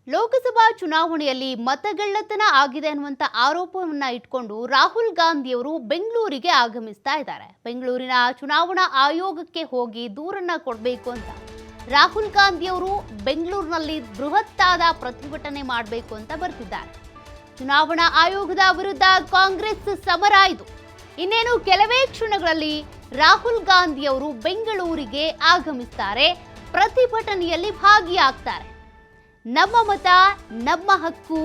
ಲೋಕಸಭಾ ಚುನಾವಣೆಯಲ್ಲಿ ಮತಗಳ್ಳತನ ಆಗಿದೆ ಅನ್ನುವಂತ ಆರೋಪವನ್ನ ಇಟ್ಕೊಂಡು ರಾಹುಲ್ ಗಾಂಧಿಯವರು ಬೆಂಗಳೂರಿಗೆ ಆಗಮಿಸ್ತಾ ಇದ್ದಾರೆ. ಬೆಂಗಳೂರಿನ ಚುನಾವಣಾ ಆಯೋಗಕ್ಕೆ ಹೋಗಿ ದೂರನ್ನ ಕೊಡಬೇಕು ಅಂತ ರಾಹುಲ್ ಗಾಂಧಿಯವರು ಬೆಂಗಳೂರಿನಲ್ಲಿ ಬೃಹತ್ತಾದ ಪ್ರತಿಭಟನೆ ಮಾಡಬೇಕು ಅಂತ ಬರ್ತಿದ್ದಾರೆ. ಚುನಾವಣಾ ಆಯೋಗದ ವಿರುದ್ಧ ಕಾಂಗ್ರೆಸ್ ಸಮರ ಇದು. ಇನ್ನೇನು ಕೆಲವೇ ಕ್ಷಣಗಳಲ್ಲಿ ರಾಹುಲ್ ಗಾಂಧಿಯವರು ಬೆಂಗಳೂರಿಗೆ ಆಗಮಿಸ್ತಾರೆ, ಪ್ರತಿಭಟನೆಯಲ್ಲಿ ಭಾಗಿಯಾಗ್ತಾರೆ. ನಮ್ಮ ಮತ ನಮ್ಮ ಹಕ್ಕು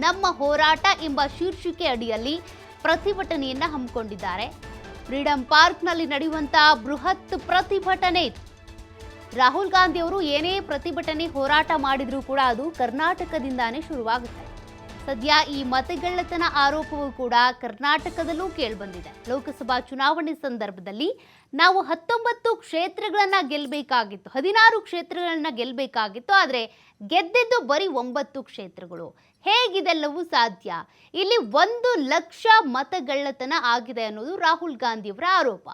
ನಮ್ಮ ಹೋರಾಟ ಎಂಬ ಶೀರ್ಷಿಕೆ ಅಡಿಯಲ್ಲಿ ಪ್ರತಿಭಟನೆಯನ್ನ ಹಮ್ಮಿಕೊಂಡಿದ್ದಾರೆ. ಫ್ರೀಡಂ ಪಾರ್ಕ್ನಲ್ಲಿ ನಡೆಯುವಂತಹ ಬೃಹತ್ ಪ್ರತಿಭಟನೆ ಇದು. ರಾಹುಲ್ ಗಾಂಧಿ ಅವರು ಏನೇ ಪ್ರತಿಭಟನೆ ಹೋರಾಟ ಮಾಡಿದ್ರೂ ಕೂಡ ಅದು ಕರ್ನಾಟಕದಿಂದಾನೇ ಶುರುವಾಗುತ್ತೆ. ಸದ್ಯ ಈ ಮತಗಳ್ಳತನ ಆರೋಪವೂ ಕೂಡ ಕರ್ನಾಟಕದಲ್ಲೂ ಕೇಳಿಬಂದಿದೆ. ಲೋಕಸಭಾ ಚುನಾವಣೆ ಸಂದರ್ಭದಲ್ಲಿ ನಾವು 19 ಕ್ಷೇತ್ರಗಳನ್ನ ಗೆಲ್ಲಬೇಕಾಗಿತ್ತು, 16 ಕ್ಷೇತ್ರಗಳನ್ನ ಗೆಲ್ಲಬೇಕಾಗಿತ್ತು. ಆದರೆ ಗೆದ್ದಿದ್ದು ಬರೀ 9 ಕ್ಷೇತ್ರಗಳು. ಹೇಗಿದೆಲ್ಲವೂ ಸಾಧ್ಯ? ಇಲ್ಲಿ 1 ಲಕ್ಷ ಮತಗಳ್ಳತನ ಆಗಿದೆ ಅನ್ನೋದು ರಾಹುಲ್ ಗಾಂಧಿಯವರ ಆರೋಪ.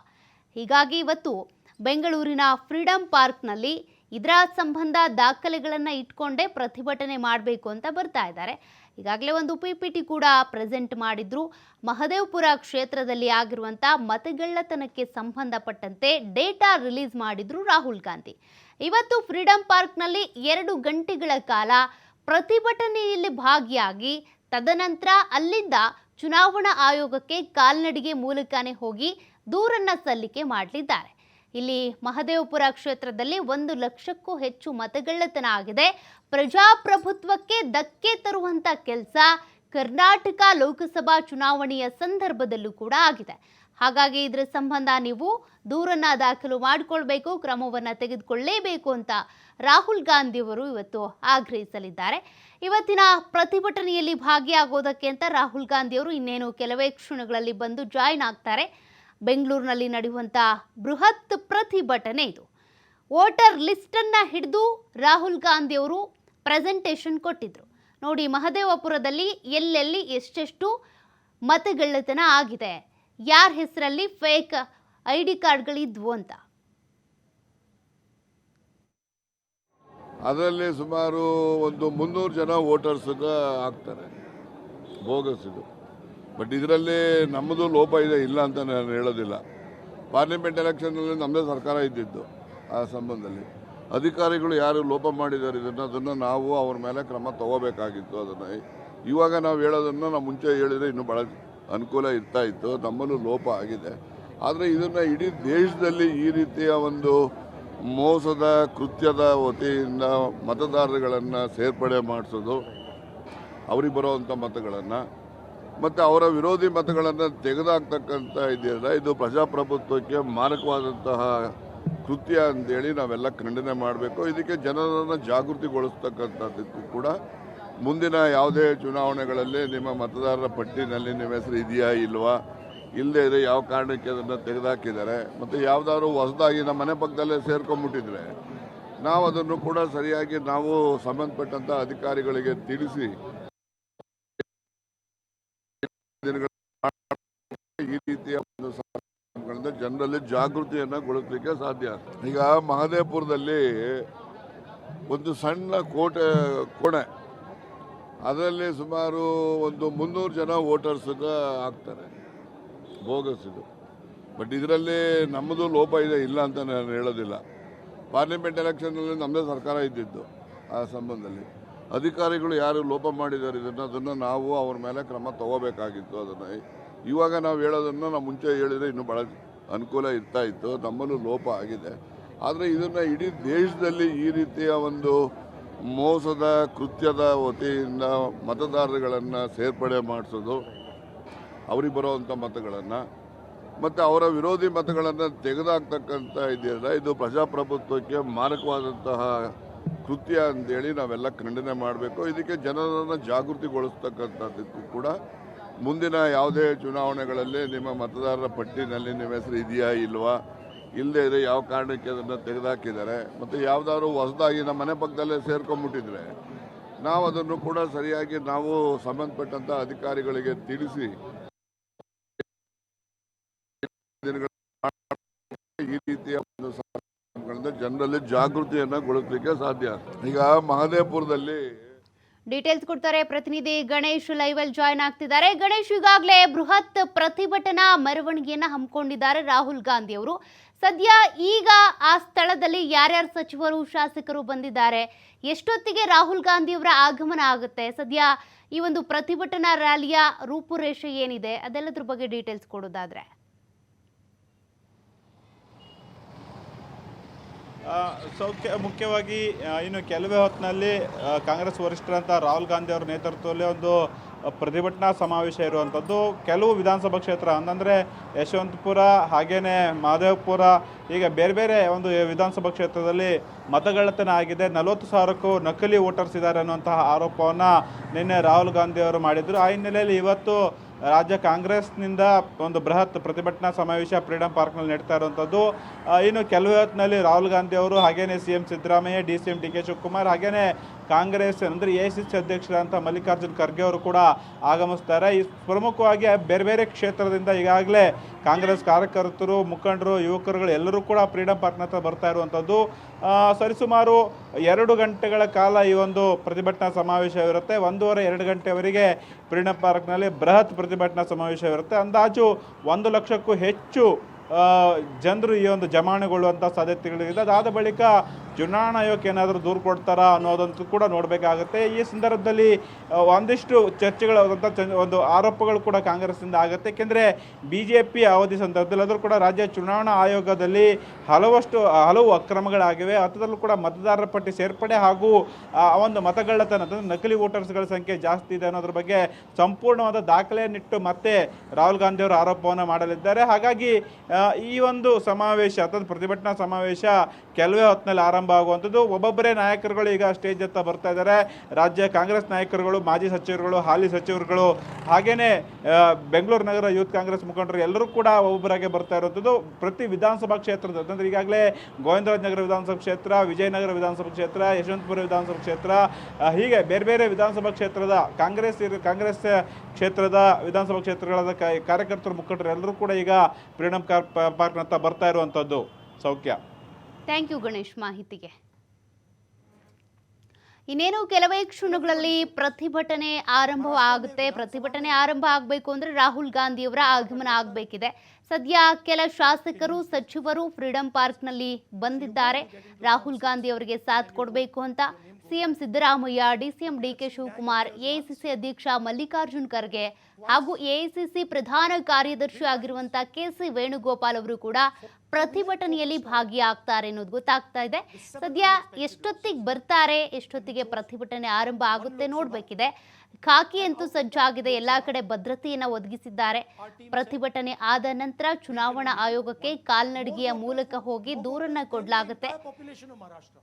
ಹೀಗಾಗಿ ಇವತ್ತು ಬೆಂಗಳೂರಿನ ಫ್ರೀಡಂ ಪಾರ್ಕ್ನಲ್ಲಿ ಇದರ ಸಂಬಂಧ ದಾಖಲೆಗಳನ್ನು ಇಟ್ಕೊಂಡೇ ಪ್ರತಿಭಟನೆ ಮಾಡಬೇಕು ಅಂತ ಬರ್ತಾ ಇದ್ದಾರೆ. ಈಗಾಗಲೇ ಒಂದು PPT ಕೂಡ ಪ್ರೆಸೆಂಟ್ ಮಾಡಿದ್ರು. ಮಹದೇವಪುರ ಕ್ಷೇತ್ರದಲ್ಲಿ ಆಗಿರುವಂಥ ಮತಗಳ್ಳತನಕ್ಕೆ ಸಂಬಂಧಪಟ್ಟಂತೆ ಡೇಟಾ ರಿಲೀಸ್ ಮಾಡಿದ್ರು ರಾಹುಲ್ ಗಾಂಧಿ. ಇವತ್ತು ಫ್ರೀಡಂ ಪಾರ್ಕ್ನಲ್ಲಿ 2 ಗಂಟೆಗಳ ಕಾಲ ಪ್ರತಿಭಟನೆಯಲ್ಲಿ ಭಾಗಿಯಾಗಿ ತದನಂತರ ಅಲ್ಲಿಂದ ಚುನಾವಣಾ ಆಯೋಗಕ್ಕೆ ಕಾಲ್ನಡಿಗೆ ಮೂಲಕನೇ ಹೋಗಿ ದೂರನ್ನ ಸಲ್ಲಿಕೆ ಮಾಡಲಿದ್ದಾರೆ. ಇಲ್ಲಿ ಮಹದೇವಪುರ ಕ್ಷೇತ್ರದಲ್ಲಿ 1 ಲಕ್ಷಕ್ಕೂ ಹೆಚ್ಚು ಮತಗಳ್ಳತನ ಆಗಿದೆ. ಪ್ರಜಾಪ್ರಭುತ್ವಕ್ಕೆ ಧಕ್ಕೆ ತರುವಂತ ಕೆಲಸ ಕರ್ನಾಟಕ ಲೋಕಸಭಾ ಚುನಾವಣೆಯ ಸಂದರ್ಭದಲ್ಲೂ ಕೂಡ ಆಗಿದೆ. ಹಾಗಾಗಿ ಇದರ ಸಂಬಂಧ ನೀವು ದೂರನ್ನ ದಾಖಲು ಮಾಡಿಕೊಳ್ಬೇಕು, ಕ್ರಮವನ್ನು ತೆಗೆದುಕೊಳ್ಳಲೇಬೇಕು ಅಂತ ರಾಹುಲ್ ಗಾಂಧಿ ಅವರು ಇವತ್ತು ಆಗ್ರಹಿಸಲಿದ್ದಾರೆ. ಇವತ್ತಿನ ಪ್ರತಿಭಟನೆಯಲ್ಲಿ ಭಾಗಿಯಾಗೋದಕ್ಕೆ ಅಂತ ರಾಹುಲ್ ಗಾಂಧಿ ಅವರು ಇನ್ನೇನು ಕೆಲವೇ ಕ್ಷಣಗಳಲ್ಲಿ ಬಂದು ಜಾಯಿನ್ ಆಗ್ತಾರೆ. ಬೆಂಗಳೂರಿನಲ್ಲಿ ನಡೆಯುವಂಥ ಬೃಹತ್ ಪ್ರತಿಭಟನೆ ಇದು. ವೋಟರ್ ಲಿಸ್ಟನ್ನು ಹಿಡಿದು ರಾಹುಲ್ ಗಾಂಧಿ ಅವರು ಪ್ರೆಸೆಂಟೇಷನ್ ಕೊಟ್ಟಿದ್ರು. ನೋಡಿ, ಮಹದೇವಪುರದಲ್ಲಿ ಎಲ್ಲೆಲ್ಲಿ ಎಷ್ಟೆಷ್ಟು ಮತಗಳ್ಳತನ ಆಗಿದೆ, ಯಾರ ಹೆಸರಲ್ಲಿ ಫೇಕ್ ID ಕಾರ್ಡ್ಗಳಿದ್ವು ಅಂತ. ಅದರಲ್ಲಿ ಸುಮಾರು ಒಂದು 300 ಜನ ವೋಟರ್ಸ್ ಆಗ್ತಾರೆ, ಬೋಗಸ್ ಇದು. ಬಟ್ ಇದರಲ್ಲಿ ನಮ್ಮದು ಲೋಪ ಇದೆ, ಇಲ್ಲ ಅಂತ ನಾನು ಹೇಳೋದಿಲ್ಲ. ಪಾರ್ಲಿಮೆಂಟ್ ಎಲೆಕ್ಷನ್ನಲ್ಲಿ ನಮ್ಮದೇ ಸರ್ಕಾರ ಇದ್ದಿದ್ದು. ಆ ಸಂಬಂಧದಲ್ಲಿ ಅಧಿಕಾರಿಗಳು ಯಾರು ಲೋಪ ಮಾಡಿದ್ದಾರೆ ಅದನ್ನು ನಾವು ಅವ್ರ ಮೇಲೆ ಕ್ರಮ ತಗೋಬೇಕಾಗಿತ್ತು. ಅದನ್ನು ಇವಾಗ ನಾವು ಹೇಳೋದನ್ನು ನಾವು ಮುಂಚೆ ಹೇಳಿದರೆ ಇನ್ನೂ ಭಾಳ ಅನುಕೂಲ ಇರ್ತಾ ಇತ್ತು. ನಮ್ಮಲ್ಲೂ ಲೋಪ ಆಗಿದೆ. ಆದರೆ ಇದನ್ನು ಇಡೀ ದೇಶದಲ್ಲಿ ಈ ರೀತಿಯ ಒಂದು ಮೋಸದ ಕೃತ್ಯದ ವತಿಯಿಂದ ಮತದಾರರುಗಳನ್ನು ಸೇರ್ಪಡೆ ಮಾಡಿಸೋದು, ಅವ್ರಿಗೆ ಬರುವಂಥ ಮತಗಳನ್ನು ಮತ್ತು ಅವರ ವಿರೋಧಿ ಮತಗಳನ್ನು ತೆಗೆದುಹಾಕ್ತಕ್ಕಂಥ ಇದೆಯಲ್ಲ, ಇದು ಪ್ರಜಾಪ್ರಭುತ್ವಕ್ಕೆ ಮಾರಕವಾದಂತಹ ಕೃತ್ಯ ಅಂತೇಳಿ ನಾವೆಲ್ಲ ಖಂಡನೆ ಮಾಡಬೇಕು. ಇದಕ್ಕೆ ಜನರನ್ನು ಜಾಗೃತಿಗೊಳಿಸ್ತಕ್ಕಂಥದ್ದಕ್ಕೂ ಕೂಡ ಮುಂದಿನ ಯಾವುದೇ ಚುನಾವಣೆಗಳಲ್ಲಿ ನಿಮ್ಮ ಮತದಾರರ ಪಟ್ಟಿನಲ್ಲಿ ನಿಮ್ಮ ಹೆಸರು ಇದೆಯಾ ಇಲ್ವಾ, ಇಲ್ಲದೇ ಇದೆ ಯಾವ ಕಾರಣಕ್ಕೆ ಅದನ್ನು ತೆಗೆದುಹಾಕಿದ್ದಾರೆ, ಮತ್ತು ಯಾವುದಾದ್ರು ಹೊಸದಾಗಿ ನಮ್ಮ ಮನೆ ಪಕ್ಕದಲ್ಲೇ ಸೇರ್ಕೊಂಡ್ಬಿಟ್ಟಿದ್ರೆ ನಾವು ಅದನ್ನು ಕೂಡ ಸರಿಯಾಗಿ ನಾವು ಸಂಬಂಧಪಟ್ಟಂಥ ಅಧಿಕಾರಿಗಳಿಗೆ ತಿಳಿಸಿ ಈ ರೀತಿಯ ಒಂದು ಜನರಲ್ಲಿ ಜಾಗೃತಿಯನ್ನು ಗೊಳಿಸಲಿಕ್ಕೆ ಸಾಧ್ಯ. ಈಗ ಮಹದೇವಪುರದಲ್ಲಿ ಒಂದು ಸಣ್ಣ ಕೋಣೆ, ಅದರಲ್ಲಿ ಸುಮಾರು ಒಂದು 300 ಜನ ವೋಟರ್ಸ್ ಆಗ್ತಾರೆ, ಬೋಗಸ್ ಇದು. ಬಟ್ ಇದರಲ್ಲಿ ನಮ್ಮದು ಲೋಪ ಇದೆ, ಇಲ್ಲ ಅಂತ ನಾನು ಹೇಳೋದಿಲ್ಲ. ಪಾರ್ಲಿಮೆಂಟ್ ಎಲೆಕ್ಷನ್ನಲ್ಲಿ ನಮ್ಮದೇ ಸರ್ಕಾರ ಇದ್ದಿದ್ದು. ಆ ಸಂಬಂಧದಲ್ಲಿ ಅಧಿಕಾರಿಗಳು ಯಾರು ಲೋಪ ಮಾಡಿದ್ದಾರೆ ಅದನ್ನು ನಾವು ಅವ್ರ ಮೇಲೆ ಕ್ರಮ ತಗೋಬೇಕಾಗಿತ್ತು. ಅದನ್ನು ಇವಾಗ ನಾವು ಹೇಳೋದನ್ನು ನಾವು ಮುಂಚೆ ಹೇಳಿದರೆ ಇನ್ನೂ ಭಾಳ ಅನುಕೂಲ ಇರ್ತಾ ಇತ್ತು. ನಮ್ಮಲ್ಲೂ ಲೋಪ ಆಗಿದೆ. ಆದರೆ ಇದನ್ನು ಇಡೀ ದೇಶದಲ್ಲಿ ಈ ರೀತಿಯ ಒಂದು ಮೋಸದ ಕೃತ್ಯದ ವತಿಯಿಂದ ಮತದಾರರುಗಳನ್ನು ಸೇರ್ಪಡೆ ಮಾಡಿಸೋದು, ಅವ್ರಿಗೆ ಬರುವಂಥ ಮತಗಳನ್ನು ಮತ್ತು ಅವರ ವಿರೋಧಿ ಮತಗಳನ್ನು ತೆಗೆದುಹಾಕ್ತಕ್ಕಂಥ ಇದೆಯಲ್ಲ, ಇದು ಪ್ರಜಾಪ್ರಭುತ್ವಕ್ಕೆ ಮಾರಕವಾದಂತಹ ಕೃತ್ಯ ಅಂತೇಳಿ ನಾವೆಲ್ಲ ಖಂಡನೆ ಮಾಡಬೇಕು. ಇದಕ್ಕೆ ಜನರನ್ನು ಜಾಗೃತಿಗೊಳಿಸ್ತಕ್ಕಂಥದ್ದಕ್ಕೂ ಕೂಡ ಮುಂದಿನ ಯಾವುದೇ ಚುನಾವಣೆಗಳಲ್ಲಿ ನಿಮ್ಮ ಮತದಾರರ ಪಟ್ಟಿನಲ್ಲಿ ನಿಮ್ಮ ಹೆಸರು ಇದೆಯಾ ಇಲ್ವಾ, ಇಲ್ಲದೇ ಇದೆ ಯಾವ ಕಾರಣಕ್ಕೆ ಅದನ್ನು ತೆಗೆದುಹಾಕಿದ್ದಾರೆ, ಮತ್ತು ಯಾವುದಾದ್ರು ಹೊಸದಾಗಿ ನಮ್ಮ ಮನೆ ಪಕ್ಕದಲ್ಲೇ ಸೇರ್ಕೊಂಡ್ಬಿಟ್ಟಿದ್ರೆ ನಾವು ಅದನ್ನು ಕೂಡ ಸರಿಯಾಗಿ ನಾವು ಸಂಬಂಧಪಟ್ಟಂಥ ಅಧಿಕಾರಿಗಳಿಗೆ ತಿಳಿಸಿ ಈ ರೀತಿಯ ಒಂದು ಜನರಲ್ಲಿ ಜಾಗೃತಿಯನ್ನು ಗೊಳಿಸಲಿಕ್ಕೆ ಸಾಧ್ಯ. ಈಗ ಮಹದೇವಪುರದಲ್ಲಿ ಡೀಟೇಲ್ಸ್ ಕೊಡ್ತಾರೆ ಪ್ರತಿನಿಧಿ ಗಣೇಶ್ ಲೈವ್ ಅಲ್ಲಿ ಜಾಯ್ನ್ ಆಗ್ತಿದ್ದಾರೆ. ಗಣೇಶ್, ಈಗಾಗಲೇ ಬೃಹತ್ ಪ್ರತಿಭಟನಾ ಮೆರವಣಿಗೆಯನ್ನ ಹಮ್ಮಿಕೊಂಡಿದ್ದಾರೆ ರಾಹುಲ್ ಗಾಂಧಿ ಅವರು. ಸದ್ಯ ಈಗ ಆ ಸ್ಥಳದಲ್ಲಿ ಯಾರ್ಯಾರು ಸಚಿವರು ಶಾಸಕರು ಬಂದಿದ್ದಾರೆ, ಎಷ್ಟೊತ್ತಿಗೆ ರಾಹುಲ್ ಗಾಂಧಿ ಅವರ ಆಗಮನ ಆಗುತ್ತೆ, ಸದ್ಯ ಈ ಒಂದು ಪ್ರತಿಭಟನಾ ರ್ಯಾಲಿಯ ರೂಪುರೇಷೆ ಏನಿದೆ ಅದೆಲ್ಲದ್ರ ಬಗ್ಗೆ ಡೀಟೇಲ್ಸ್ ಕೊಡೋದಾದ್ರೆ? ಮುಖ್ಯವಾಗಿ ಇನ್ನು ಕೆಲವೇ ಹೊತ್ತಿನಲ್ಲಿ ಕಾಂಗ್ರೆಸ್ ವರಿಷ್ಠರಂತ ರಾಹುಲ್ ಗಾಂಧಿ ಅವರ ನೇತೃತ್ವದಲ್ಲಿ ಒಂದು ಪ್ರತಿಭಟನಾ ಸಮಾವೇಶ ಇರುವಂಥದ್ದು. ಕೆಲವು ವಿಧಾನಸಭಾ ಕ್ಷೇತ್ರ ಅಂದರೆ ಯಶವಂತಪುರ ಹಾಗೇನೆ ಮಹದೇವಪುರ, ಈಗ ಬೇರೆ ಬೇರೆ ಒಂದು ವಿಧಾನಸಭಾ ಕ್ಷೇತ್ರದಲ್ಲಿ ಮತಗಳ್ಳತನ ಆಗಿದೆ, 40,000ಕ್ಕೂ ನಕಲಿ ವೋಟರ್ಸ್ ಇದ್ದಾರೆ ಅನ್ನುವಂತಹ ಆರೋಪವನ್ನು ನಿನ್ನೆ ರಾಹುಲ್ ಗಾಂಧಿ ಅವರು ಮಾಡಿದರು. ಆ ಹಿನ್ನೆಲೆಯಲ್ಲಿ ಇವತ್ತು ರಾಜ್ಯ ಕಾಂಗ್ರೆಸ್ನಿಂದ ಒಂದು ಬೃಹತ್ ಪ್ರತಿಭಟನಾ ಸಮಾವೇಶ ಫ್ರೀಡಂ ಪಾರ್ಕ್ನಲ್ಲಿ ನಡೀತಾ ಇರುವಂಥದ್ದು. ಇನ್ನು ಕೆಲವೇ ಹೊತ್ತಿನಲ್ಲಿ ರಾಹುಲ್ ಗಾಂಧಿ ಅವರು ಹಾಗೇನೆ CM Siddaramaiah, DCM DK Shivakumar ಹಾಗೇನೆ ಕಾಂಗ್ರೆಸ್ ಅಂದರೆ AICC ಅಧ್ಯಕ್ಷರಂತ ಮಲ್ಲಿಕಾರ್ಜುನ್ ಖರ್ಗೆ ಅವರು ಕೂಡ ಆಗಮಿಸ್ತಾರೆ. ಈ ಪ್ರಮುಖವಾಗಿ ಬೇರೆ ಬೇರೆ ಕ್ಷೇತ್ರದಿಂದ ಈಗಾಗಲೇ ಕಾಂಗ್ರೆಸ್ ಕಾರ್ಯಕರ್ತರು, ಮುಖಂಡರು, ಯುವಕರುಗಳು ಎಲ್ಲರೂ ಕೂಡ ಫ್ರೀಡಂ ಪಾರ್ಕ್ನ ಹತ್ರ ಬರ್ತಾ ಇರುವಂಥದ್ದು. ಸರಿಸುಮಾರು 2 ಗಂಟೆಗಳ ಕಾಲ ಈ ಒಂದು ಪ್ರತಿಭಟನಾ ಸಮಾವೇಶ ಇರುತ್ತೆ. 1.5-2 ಗಂಟೆವರೆಗೆ ಫ್ರೀಡಂ ಪಾರ್ಕ್ನಲ್ಲಿ ಬೃಹತ್ ಪ್ರತಿಭಟನಾ ಸಮಾವೇಶ ಇರುತ್ತೆ. ಅಂದಾಜು 1 ಲಕ್ಷಕ್ಕೂ ಹೆಚ್ಚು ಜನರು ಈ ಒಂದು ಜಮಾವಣೆಗೊಳ್ಳುವಂಥ ಸಾಧ್ಯತೆಗಳಿದೆ. ಅದಾದ ಬಳಿಕ ಚುನಾವಣಾ ಆಯೋಗಕ್ಕೆ ಏನಾದರೂ ದೂರು ಕೊಡ್ತಾರಾ ಅನ್ನೋದಂತೂ ಕೂಡ ನೋಡಬೇಕಾಗುತ್ತೆ. ಈ ಸಂದರ್ಭದಲ್ಲಿ ಒಂದಿಷ್ಟು ಚರ್ಚೆಗಳಾದಂಥ ಒಂದು ಆರೋಪಗಳು ಕೂಡ ಕಾಂಗ್ರೆಸ್ಸಿಂದ ಆಗುತ್ತೆ. ಏಕೆಂದರೆ BJP ಅವಧಿ ಸಂದರ್ಭದಲ್ಲಿ ಆದರೂ ಕೂಡ ರಾಜ್ಯ ಚುನಾವಣಾ ಆಯೋಗದಲ್ಲಿ ಹಲವು ಅಕ್ರಮಗಳಾಗಿವೆ. ಅದರಲ್ಲೂ ಕೂಡ ಮತದಾರರ ಪಟ್ಟಿ ಸೇರ್ಪಡೆ ಹಾಗೂ ಒಂದು ಮತಗಳ್ಳತನ ನಕಲಿ ವೋಟರ್ಸ್ಗಳ ಸಂಖ್ಯೆ ಜಾಸ್ತಿ ಇದೆ ಅನ್ನೋದ್ರ ಬಗ್ಗೆ ಸಂಪೂರ್ಣವಾದ ದಾಖಲೆಯನ್ನಿಟ್ಟು ಮತ್ತೆ ರಾಹುಲ್ ಗಾಂಧಿ ಅವರು ಆರೋಪವನ್ನು ಮಾಡಲಿದ್ದಾರೆ. ಹಾಗಾಗಿ ಈ ಒಂದು ಸಮಾವೇಶ ಅಥವಾ ಪ್ರತಿಭಟನಾ ಸಮಾವೇಶ ಕೆಲವೇ ಹೊತ್ತಿನಲ್ಲಿ ಆರಂಭ ಆಗುವಂಥದ್ದು. ಒಬ್ಬೊಬ್ಬರೇ ನಾಯಕರುಗಳು ಈಗ ಸ್ಟೇಜ್ ಹತ್ತ ಬರ್ತಾ ಇದ್ದಾರೆ. ರಾಜ್ಯ ಕಾಂಗ್ರೆಸ್ ನಾಯಕರುಗಳು, ಮಾಜಿ ಸಚಿವರುಗಳು, ಹಾಲಿ ಸಚಿವರುಗಳು ಹಾಗೇನೆ ಬೆಂಗಳೂರು ನಗರ ಯೂತ್ ಕಾಂಗ್ರೆಸ್ ಮುಖಂಡರು ಎಲ್ಲರೂ ಕೂಡ ಒಬ್ಬೊಬ್ಬರಾಗೆ ಬರ್ತಾ ಇರುವಂಥದ್ದು. ಪ್ರತಿ ವಿಧಾನಸಭಾ ಕ್ಷೇತ್ರದ ಅಂದರೆ ಈಗಾಗಲೇ ಗೋವಿಂದರಾಜ್ ನಗರ ವಿಧಾನಸಭಾ ಕ್ಷೇತ್ರ, ವಿಜಯನಗರ ವಿಧಾನಸಭಾ ಕ್ಷೇತ್ರ, ಯಶವಂತಪುರ ವಿಧಾನಸಭಾ ಕ್ಷೇತ್ರ, ಹೀಗೆ ಬೇರೆ ಬೇರೆ ವಿಧಾನಸಭಾ ಕ್ಷೇತ್ರದ ಕಾಂಗ್ರೆಸ್ ಕ್ಷೇತ್ರದ ವಿಧಾನಸಭಾ ಕ್ಷೇತ್ರಗಳಾದ ಕಾರ್ಯಕರ್ತರು, ಮುಖಂಡರು ಎಲ್ಲರೂ ಕೂಡ ಈಗ ಫ್ರೀಡಂ ಪಾರ್ಕ್ನತ್ತ ಬರ್ತಾ ಇರುವಂಥದ್ದು. ಸೌಖ್ಯ. ಥ್ಯಾಂಕ್ ಯು ಗಣೇಶ್ ಮಾಹಿತಿಗೆ. ಇನ್ನೇನು ಕೆಲವೇ ಕ್ಷಣಗಳಲ್ಲಿ ಪ್ರತಿಭಟನೆ ಆರಂಭ ಆಗುತ್ತೆ. ಪ್ರತಿಭಟನೆ ಆರಂಭ ಆಗಬೇಕು ಅಂದರೆ ರಾಹುಲ್ ಗಾಂಧಿ ಅವರ ಆಗಮನ ಆಗಬೇಕಿದೆ. ಸದ್ಯ ಕೆಲ ಶಾಸಕರು, ಸಚಿವರು ಫ್ರೀಡಂ ಪಾರ್ಕ್ನಲ್ಲಿ ಬಂದಿದ್ದಾರೆ ರಾಹುಲ್ ಗಾಂಧಿ ಅವರಿಗೆ ಸಾಥ್ ಕೊಡಬೇಕು ಅಂತ. CM Siddaramaiah, DCM DK Shivakumar, AICC ಅಧ್ಯಕ್ಷ ಮಲ್ಲಿಕಾರ್ಜುನ್ ಖರ್ಗೆ ಹಾಗೂ AICC ಪ್ರಧಾನ ಕಾರ್ಯದರ್ಶಿ ಆಗಿರುವಂಥ KC ವೇಣುಗೋಪಾಲ್ ಅವರು ಕೂಡ ಪ್ರತಿಭಟನೆಯಲ್ಲಿ ಭಾಗಿಯಾಗ್ತಾರೆ ಅನ್ನೋದು ಗೊತ್ತಾಗ್ತಾ ಇದೆ. ಸದ್ಯ ಎಷ್ಟೊತ್ತಿಗೆ ಬರ್ತಾರೆ, ಎಷ್ಟೊತ್ತಿಗೆ ಪ್ರತಿಭಟನೆ ಆರಂಭ ಆಗುತ್ತೆ ನೋಡಬೇಕಿದೆ. ಖಾಕಿ ಅಂತೂ ಸಜ್ಜಾಗಿದೆ, ಎಲ್ಲ ಕಡೆ ಭದ್ರತೆಯನ್ನು ಒದಗಿಸಿದ್ದಾರೆ. ಪ್ರತಿಭಟನೆ ಆದ ನಂತರ ಚುನಾವಣಾ ಆಯೋಗಕ್ಕೆ ಕಾಲ್ನಡಿಗೆಯ ಮೂಲಕ ಹೋಗಿ ದೂರನ್ನ ಕೊಡಲಾಗುತ್ತೆ.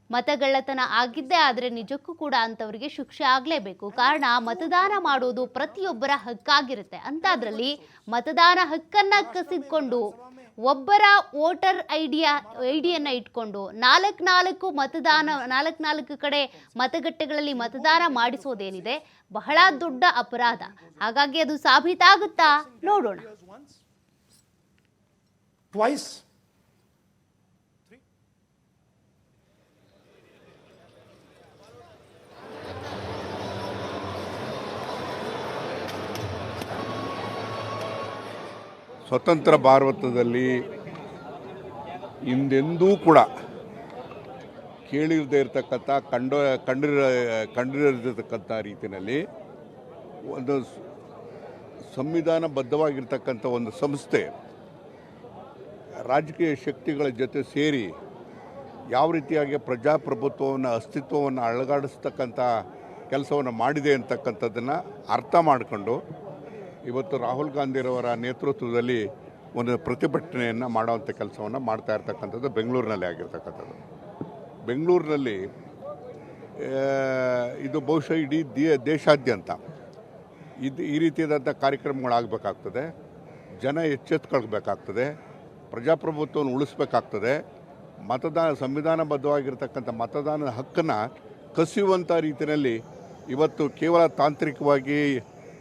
ಮತಗಳ್ಳತನ ಆಗಿದ್ದೇ ಆದರೆ ನಿಜಕ್ಕೂ ಕೂಡ ಅಂತವರಿಗೆ ಶಿಕ್ಷೆ ಆಗಲೇಬೇಕು. ಕಾರಣ ಮತದಾನ ಮಾಡೋದು ಪ್ರತಿಯೊಬ್ಬರ ಹಕ್ಕಾಗಿರುತ್ತೆ. ಅಂತಾದ್ರಲ್ಲಿ ಮತದಾನ ಹಕ್ಕನ್ನ ಕಸಿದುಕೊಂಡು ಒಬ್ಬರ ವೋಟರ್ ಐಡಿಯನ್ನು ಇಟ್ಕೊಂಡು 4 ಕಡೆ ಮತಗಟ್ಟೆಗಳಲ್ಲಿ ಮತದಾನ ಮಾಡಿಸೋದೇನಿದೆ ಬಹಳ ದೊಡ್ಡ ಅಪರಾಧ. ಹಾಗಾಗಿ ಅದು ಸಾಬೀತಾಗುತ್ತಾ ನೋಡೋಣ. ಸ್ವತಂತ್ರ ಭಾರತದಲ್ಲಿ ಹಿಂದೆಂದೂ ಕೂಡ ಕೇಳಿರದೇ ಇರತಕ್ಕಂಥ ಕಂಡಿರತಕ್ಕಂಥ ರೀತಿಯಲ್ಲಿ ಒಂದು ಸಂವಿಧಾನಬದ್ಧವಾಗಿರ್ತಕ್ಕಂಥ ಒಂದು ಸಂಸ್ಥೆ ರಾಜಕೀಯ ಶಕ್ತಿಗಳ ಜೊತೆ ಸೇರಿ ಯಾವ ರೀತಿಯಾಗಿ ಪ್ರಜಾಪ್ರಭುತ್ವವನ್ನು, ಅಸ್ತಿತ್ವವನ್ನು ಅಳಗಾಡಿಸ್ತಕ್ಕಂಥ ಕೆಲಸವನ್ನು ಮಾಡಿದೆ ಅಂತಕ್ಕಂಥದ್ದನ್ನು ಅರ್ಥ ಮಾಡಿಕೊಂಡು ಇವತ್ತು ರಾಹುಲ್ ಗಾಂಧಿರವರ ನೇತೃತ್ವದಲ್ಲಿ ಒಂದು ಪ್ರತಿಭಟನೆಯನ್ನು ಮಾಡುವಂಥ ಕೆಲಸವನ್ನು ಮಾಡ್ತಾ ಇರ್ತಕ್ಕಂಥದ್ದು ಬೆಂಗಳೂರಿನಲ್ಲಿ ಆಗಿರ್ತಕ್ಕಂಥದ್ದು. ಬೆಂಗಳೂರಿನಲ್ಲಿ ಇದು ಬಹುಶಃ ಇಡೀ ದೇಶಾದ್ಯಂತ ಈ ರೀತಿಯಾದಂಥ ಕಾರ್ಯಕ್ರಮಗಳಾಗಬೇಕಾಗ್ತದೆ. ಜನ ಎಚ್ಚೆತ್ಕೊಳ್ಬೇಕಾಗ್ತದೆ, ಪ್ರಜಾಪ್ರಭುತ್ವವನ್ನು ಉಳಿಸ್ಬೇಕಾಗ್ತದೆ. ಸಂವಿಧಾನಬದ್ಧವಾಗಿರ್ತಕ್ಕಂಥ ಮತದಾನದ ಹಕ್ಕನ್ನು ಕಸಿಯುವಂಥ ರೀತಿಯಲ್ಲಿ ಇವತ್ತು ಕೇವಲ ತಾಂತ್ರಿಕವಾಗಿ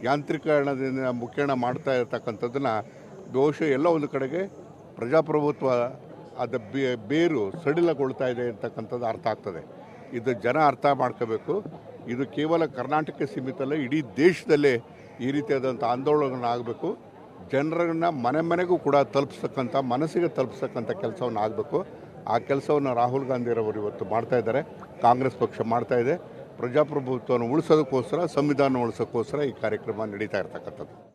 ಯಾಂತ್ರೀಕರಣದಿಂದ ಮುಖೇಣ ಮಾಡ್ತಾ ಇರತಕ್ಕಂಥದ್ದನ್ನು ಬಹುಶಃ ಎಲ್ಲ ಒಂದು ಕಡೆಗೆ ಪ್ರಜಾಪ್ರಭುತ್ವ ಬೇರು ಸಡಿಲಗೊಳ್ತಾ ಇದೆ ಅಂತಕ್ಕಂಥದ್ದು ಅರ್ಥ ಆಗ್ತದೆ. ಇದು ಜನ ಅರ್ಥ ಮಾಡ್ಕೋಬೇಕು. ಇದು ಕೇವಲ ಕರ್ನಾಟಕಕ್ಕೆ ಸೀಮಿತ ಅಲ್ಲ, ಇಡೀ ದೇಶದಲ್ಲೇ ಈ ರೀತಿಯಾದಂಥ ಆಂದೋಲನ ಆಗಬೇಕು. ಜನರನ್ನ ಮನೆ ಮನೆಗೂ ಕೂಡ ತಲುಪಿಸ್ತಕ್ಕಂಥ, ಮನಸ್ಸಿಗೆ ತಲುಪಿಸ್ತಕ್ಕಂಥ ಕೆಲಸವನ್ನು ಆಗಬೇಕು. ಆ ಕೆಲಸವನ್ನು ರಾಹುಲ್ ಗಾಂಧಿರವರು ಇವತ್ತು ಮಾಡ್ತಾ ಇದ್ದಾರೆ, ಕಾಂಗ್ರೆಸ್ ಪಕ್ಷ ಮಾಡ್ತಾ ಇದೆ. ಪ್ರಜಾಪ್ರಭುತ್ವವನ್ನು ಉಳಿಸೋದಕ್ಕೋಸ್ಕರ, ಸಂವಿಧಾನ ಉಳಿಸೋಕ್ಕೋಸ್ಕರ ಈ ಕಾರ್ಯಕ್ರಮ ನಡೀತಾ ಇರ್ತಕ್ಕಂಥದ್ದು.